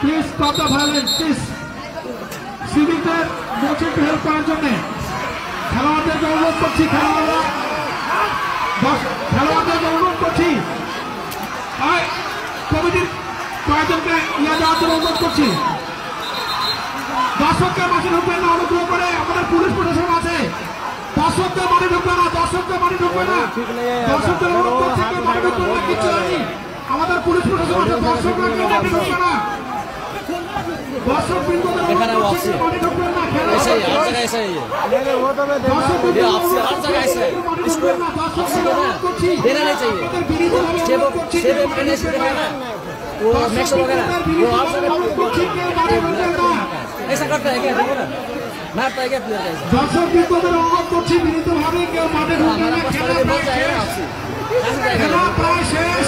Please stop the violence, please. Civic-এর মোচিকে help করার জন্য খেলোয়াড়দেরকে অনুরোধ করছি, খেলোয়াড়দেরকে অনুরোধ করছি, কমিটির কয়েকজনকে ইয়ে দেওয়ার জন্য অনুরোধ করছি। দর্শকদের মাঠে ঢুকবেন না, অনুগ্রহ করে আমাদের পুলিশ প্রশাসন আছে। দর্শকদের মাঠে ঢুকবে না, দর্শকদের মাঠে ঢুকবে না, দর্শকদের অনুরোধ করছি, কেউ মাঠে ঢুকবে না, কিচ্ছু হয়নি। আমাদের পুলিশ প্রশাসন আছে, দর্শকরা কেউ মাঠে ঢুকবে না। ऐसा करता है क्या? मारता है क्या प्लेयर का? दर्शक बिंदुদের অনুরোধ করছি বিনীতভাবে কেউ মাঠে ঢুকবে না, খেলা প্রায় শেষ।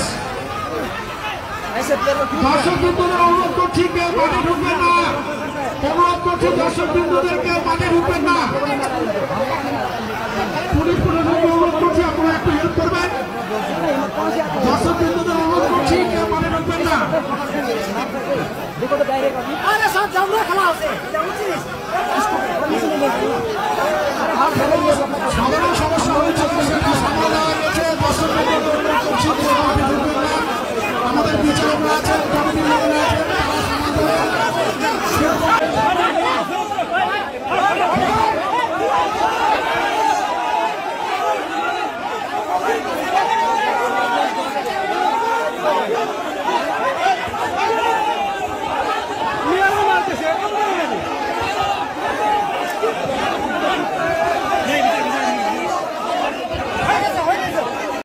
দর্শক বিন্দুদের অনুরোধ করছি কেউ মাঠে ঢুকবে না, অনুরোধ করছি দর্শক বিন্দুদের কেউ মাঠে ঢুকবেন না। পুলিশ প্রশাসনকে অনুরোধ করছি আপনারা একটু হেল্প করবেন। দর্শক বিন্দুদের অনুরোধ করছি কেউ মাঠে ঢুকবেন না।